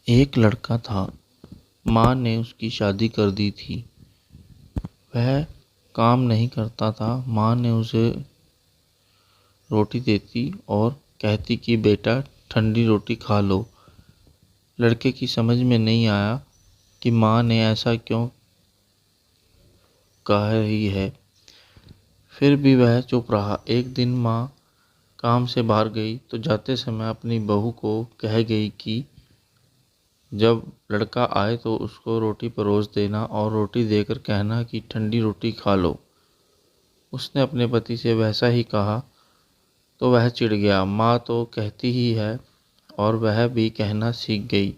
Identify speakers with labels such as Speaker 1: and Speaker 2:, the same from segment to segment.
Speaker 1: एक लड़का था। माँ ने उसकी शादी कर दी थी। वह काम नहीं करता था। माँ ने उसे रोटी देती और कहती कि बेटा ठंडी रोटी खा लो। लड़के की समझ में नहीं आया कि माँ ने ऐसा क्यों कह रही है। फिर भी वह चुप रहा। एक दिन माँ काम से बाहर गई तो जाते समय अपनी बहू को कह गई कि जब लड़का आए तो उसको रोटी परोस देना और रोटी देकर कहना कि ठंडी रोटी खा लो। उसने अपने पति से वैसा ही कहा तो वह चिढ़ गया। माँ तो कहती ही है और वह भी कहना सीख गई।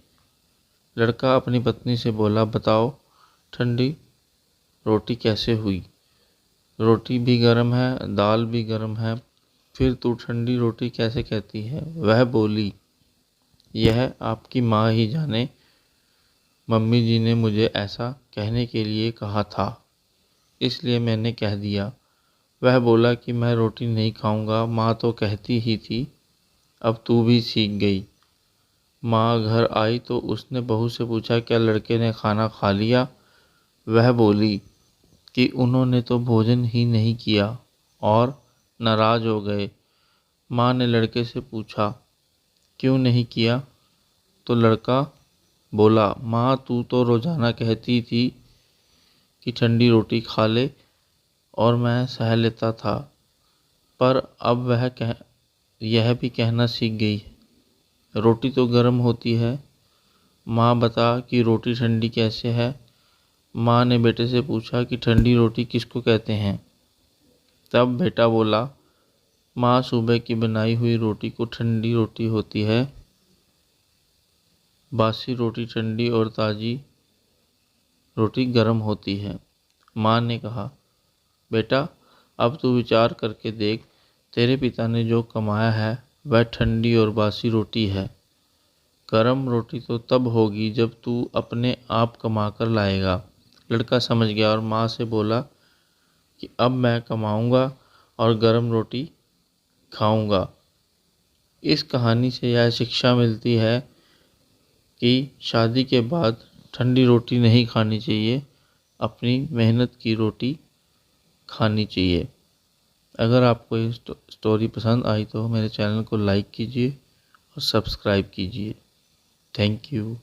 Speaker 1: लड़का अपनी पत्नी से बोला, बताओ ठंडी रोटी कैसे हुई? रोटी भी गर्म है, दाल भी गर्म है, फिर तू ठंडी रोटी कैसे कहती है? वह बोली, यह आपकी माँ ही जाने। मम्मी जी ने मुझे ऐसा कहने के लिए कहा था, इसलिए मैंने कह दिया। वह बोला कि मैं रोटी नहीं खाऊंगा, माँ तो कहती ही थी, अब तू भी सीख गई। माँ घर आई तो उसने बहू से पूछा, क्या लड़के ने खाना खा लिया? वह बोली कि उन्होंने तो भोजन ही नहीं किया और नाराज हो गए। माँ ने लड़के से पूछा, क्यों नहीं किया? तो लड़का बोला, माँ तू तो रोजाना कहती थी कि ठंडी रोटी खा ले और मैं सह लेता था, पर अब यह भी कहना सीख गई। रोटी तो गर्म होती है। माँ बता कि रोटी ठंडी कैसे है? माँ ने बेटे से पूछा कि ठंडी रोटी किसको कहते हैं? तब बेटा बोला, माँ सुबह की बनाई हुई रोटी को ठंडी रोटी होती है। बासी रोटी ठंडी और ताज़ी रोटी गर्म होती है। माँ ने कहा, बेटा अब तू विचार करके देख, तेरे पिता ने जो कमाया है वह ठंडी और बासी रोटी है। गर्म रोटी तो तब होगी जब तू अपने आप कमा कर लाएगा। लड़का समझ गया और माँ से बोला कि अब मैं कमाऊंगा और गर्म रोटी खाऊंगा। इस कहानी से यह शिक्षा मिलती है कि शादी के बाद ठंडी रोटी नहीं खानी चाहिए, अपनी मेहनत की रोटी खानी चाहिए। अगर आपको ये स्टोरी पसंद आई तो मेरे चैनल को लाइक कीजिए और सब्सक्राइब कीजिए। Thank you.